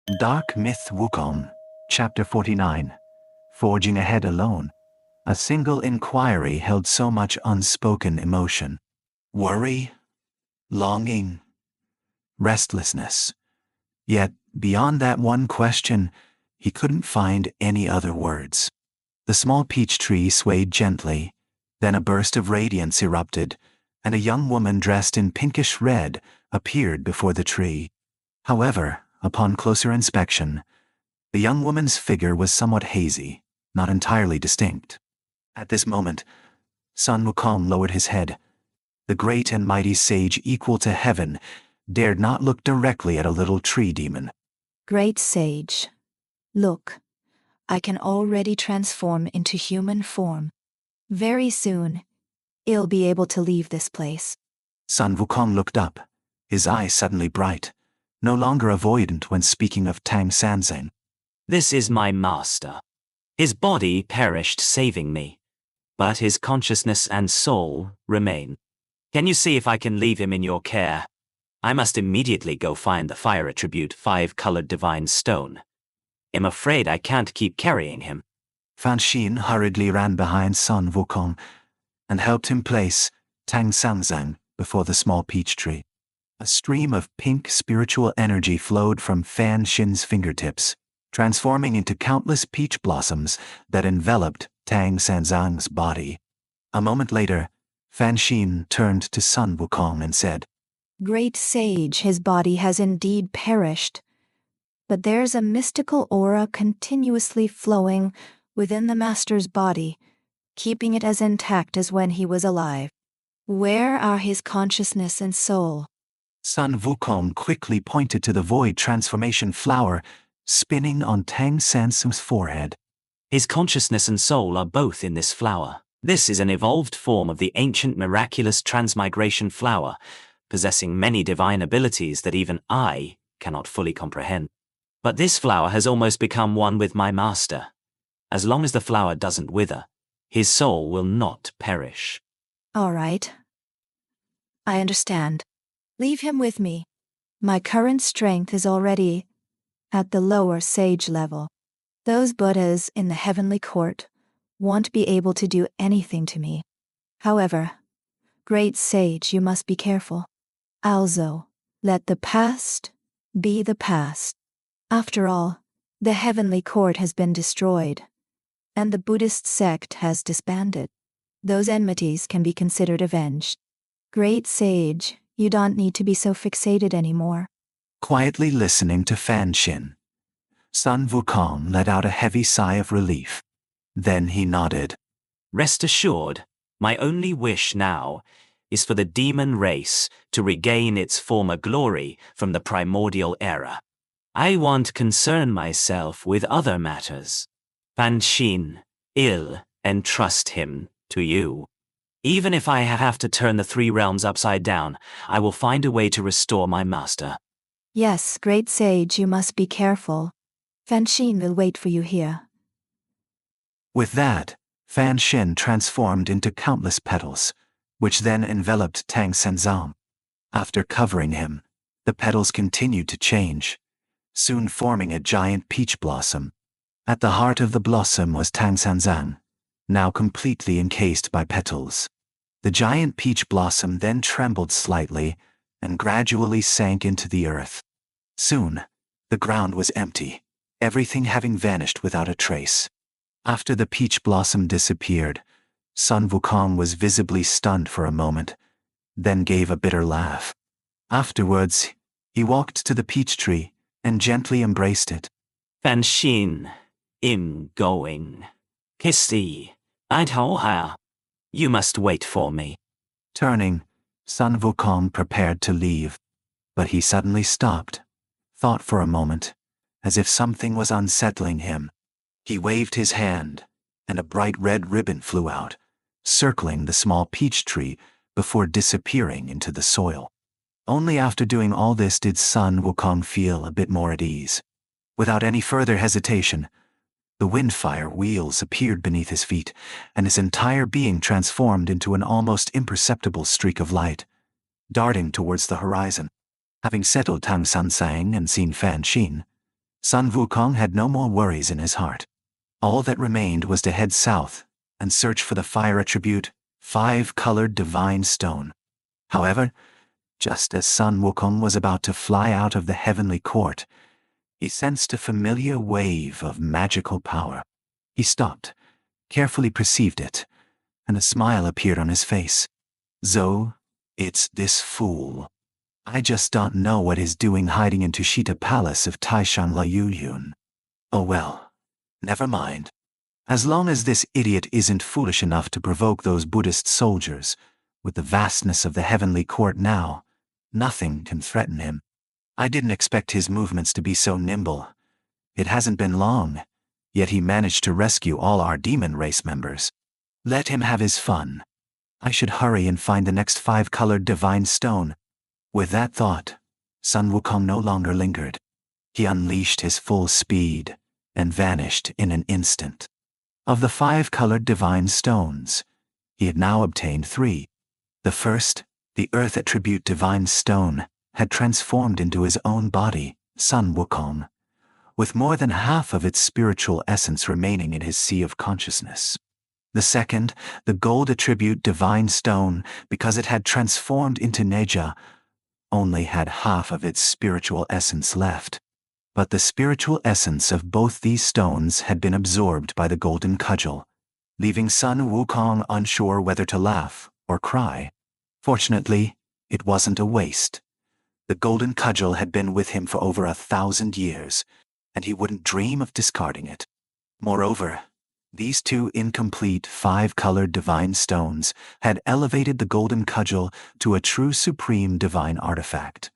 Dark Myth Wukong, Chapter 49. Forging Ahead Alone. A single inquiry held so much unspoken emotion. Worry, longing, restlessness. Yet, beyond that one question, he couldn't find any other words. The small peach tree swayed gently, then a burst of radiance erupted, and a young woman dressed in pinkish red appeared before the tree. However, upon closer inspection, the young woman's figure was somewhat hazy, not entirely distinct. At this moment, Sun Wukong lowered his head. The great and mighty sage equal to heaven dared not look directly at a little tree demon. Great sage, look, I can already transform into human form. Very soon, I'll be able to leave this place. Sun Wukong looked up, his eyes suddenly bright, no longer avoidant when speaking of Tang Sanzang. This is my master. His body perished saving me, but his consciousness and soul remain. Can you see if I can leave him in your care? I must immediately go find the fire attribute 5-colored divine stone. I'm afraid I can't keep carrying him. Fan Xin hurriedly ran behind Sun Wukong and helped him place Tang Sanzang before the small peach tree. A stream of pink spiritual energy flowed from Fan Xin's fingertips, transforming into countless peach blossoms that enveloped Tang Sanzang's body. A moment later, Fan Xin turned to Sun Wukong and said, Great sage, his body has indeed perished, but there's a mystical aura continuously flowing within the master's body, keeping it as intact as when he was alive. Where are his consciousness and soul? Sun Wukong quickly pointed to the void transformation flower spinning on Tang Sanzang's forehead. His consciousness and soul are both in this flower. This is an evolved form of the ancient miraculous transmigration flower, possessing many divine abilities that even I cannot fully comprehend. But this flower has almost become one with my master. As long as the flower doesn't wither, his soul will not perish. All right. I understand. Leave him with me. My current strength is already at the lower sage level. Those Buddhas in the Heavenly Court won't be able to do anything to me. However, great sage, you must be careful. Also, let the past be the past. After all, the Heavenly Court has been destroyed, and the Buddhist sect has disbanded. Those enmities can be considered avenged. Great sage, you don't need to be so fixated anymore. Quietly listening to Fan Xin, Sun Wukong let out a heavy sigh of relief. Then he nodded. Rest assured, my only wish now is for the demon race to regain its former glory from the primordial era. I won't concern myself with other matters. Fan Xin, I'll entrust him to you. Even if I have to turn the 3 realms upside down, I will find a way to restore my master. Yes, great sage, you must be careful. Fan Xin will wait for you here. With that, Fan Xin transformed into countless petals, which then enveloped Tang Sanzang. After covering him, the petals continued to change, soon forming a giant peach blossom. At the heart of the blossom was Tang Sanzang, now completely encased by petals. The giant peach blossom then trembled slightly and gradually sank into the earth. Soon, the ground was empty, everything having vanished without a trace. After the peach blossom disappeared, Sun Wukong was visibly stunned for a moment, then gave a bitter laugh. Afterwards, he walked to the peach tree and gently embraced it. Fan Xin, I'm going. Pigsy, I told her. You must wait for me. Turning, Sun Wukong prepared to leave, but he suddenly stopped, thought for a moment, as if something was unsettling him. He waved his hand, and a bright red ribbon flew out, circling the small peach tree before disappearing into the soil. Only after doing all this did Sun Wukong feel a bit more at ease. Without any further hesitation, the windfire wheels appeared beneath his feet, and his entire being transformed into an almost imperceptible streak of light, darting towards the horizon. Having settled Tang Sanzang and seen Fan Xin, Sun Wukong had no more worries in his heart. All that remained was to head south and search for the fire attribute, 5-colored divine stone. However, just as Sun Wukong was about to fly out of the Heavenly Court, he sensed a familiar wave of magical power. He stopped, carefully perceived it, and a smile appeared on his face. "Zhou, it's this fool. I just don't know what he's doing hiding in Tushita Palace of Taishan La Yuyun. Oh well, never mind. As long as this idiot isn't foolish enough to provoke those Buddhist soldiers, with the vastness of the Heavenly Court now, nothing can threaten him. I didn't expect his movements to be so nimble. It hasn't been long, yet he managed to rescue all our demon race members. Let him have his fun. I should hurry and find the next 5-colored divine stone." With that thought, Sun Wukong no longer lingered. He unleashed his full speed and vanished in an instant. Of the 5-colored divine stones, he had now obtained 3. The first, the earth attribute divine stone, had transformed into his own body, Sun Wukong, with more than half of its spiritual essence remaining in his sea of consciousness. The second, the gold attribute divine stone, because it had transformed into Nezha, only had half of its spiritual essence left. But the spiritual essence of both these stones had been absorbed by the golden cudgel, leaving Sun Wukong unsure whether to laugh or cry. Fortunately, it wasn't a waste. The golden cudgel had been with him for over 1,000 years, and he wouldn't dream of discarding it. Moreover, these 2 incomplete 5-colored divine stones had elevated the golden cudgel to a true supreme divine artifact.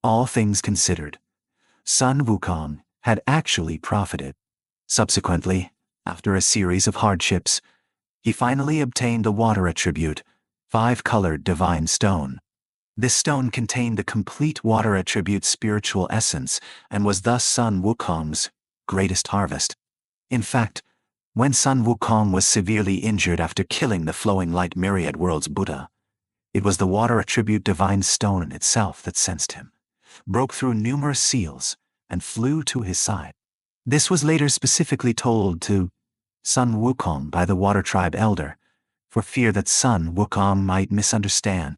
All things considered, Sun Wukong had actually profited. Subsequently, after a series of hardships, he finally obtained the water attribute, 5-colored divine stone. This stone contained the complete water attribute spiritual essence and was thus Sun Wukong's greatest harvest. In fact, when Sun Wukong was severely injured after killing the flowing light myriad world's Buddha, it was the water attribute divine stone itself that sensed him, broke through numerous seals, and flew to his side. This was later specifically told to Sun Wukong by the water tribe elder, for fear that Sun Wukong might misunderstand.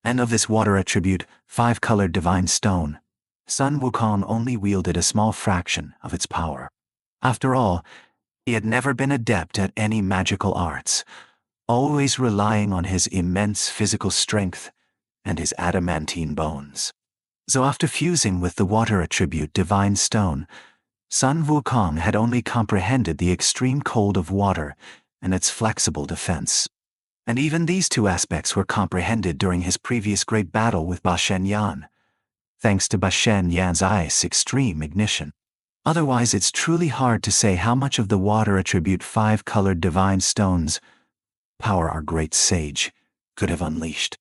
And of this water attribute, 5-colored divine stone, Sun Wukong only wielded a small fraction of its power. After all, he had never been adept at any magical arts, always relying on his immense physical strength and his adamantine bones. So after fusing with the water attribute divine stone, Sun Wukong had only comprehended the extreme cold of water and its flexible defense. And even these 2 aspects were comprehended during his previous great battle with Ba Shen Yan, thanks to Ba Shen Yan's ice extreme ignition. Otherwise, it's truly hard to say how much of the water attribute 5-colored divine stones power our great sage could have unleashed.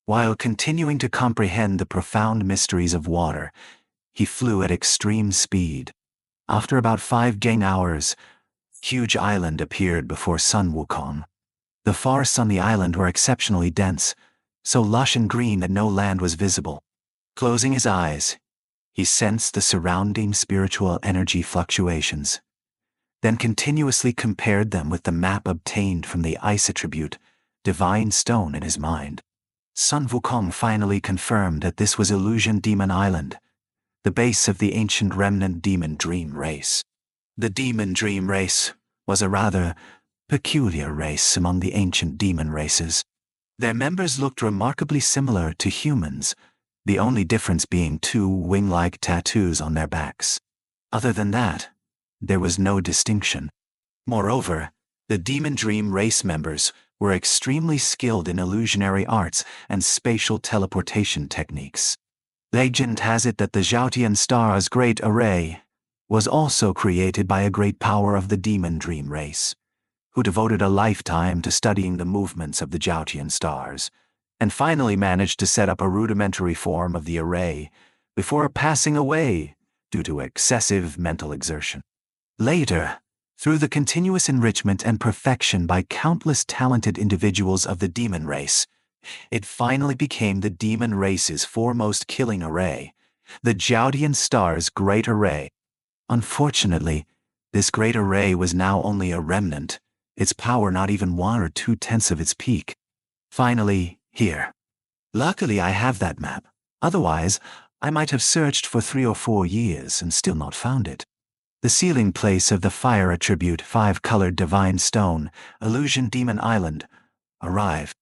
While continuing to comprehend the profound mysteries of water, he flew at extreme speed. After about 5 gang hours, a huge island appeared before Sun Wukong. The forests on the island were exceptionally dense, so lush and green that no land was visible. Closing his eyes, he sensed the surrounding spiritual energy fluctuations, then continuously compared them with the map obtained from the ice attribute, divine stone in his mind. Sun Wukong finally confirmed that this was Illusion Demon Island, the base of the ancient remnant demon dream race. The demon dream race was a rather peculiar race among the ancient demon races. Their members looked remarkably similar to humans, the only difference being 2 wing-like tattoos on their backs. Other than that, there was no distinction. Moreover, the demon dream race members were extremely skilled in illusionary arts and spatial teleportation techniques. Legend has it that the Zhaotian star's great array was also created by a great power of the demon dream race, who devoted a lifetime to studying the movements of the Zhaotian stars, and finally managed to set up a rudimentary form of the array before passing away due to excessive mental exertion. Later, through the continuous enrichment and perfection by countless talented individuals of the demon race, it finally became the demon race's foremost killing array, the Zhaotian star's great array. Unfortunately, this great array was now only a remnant, its power not even 1 or 2/10 of its peak. Finally, here. Luckily I have that map. Otherwise, I might have searched for 3 or 4 years and still not found it. The sealing place of the fire attribute 5-colored divine stone, illusion demon island, arrived.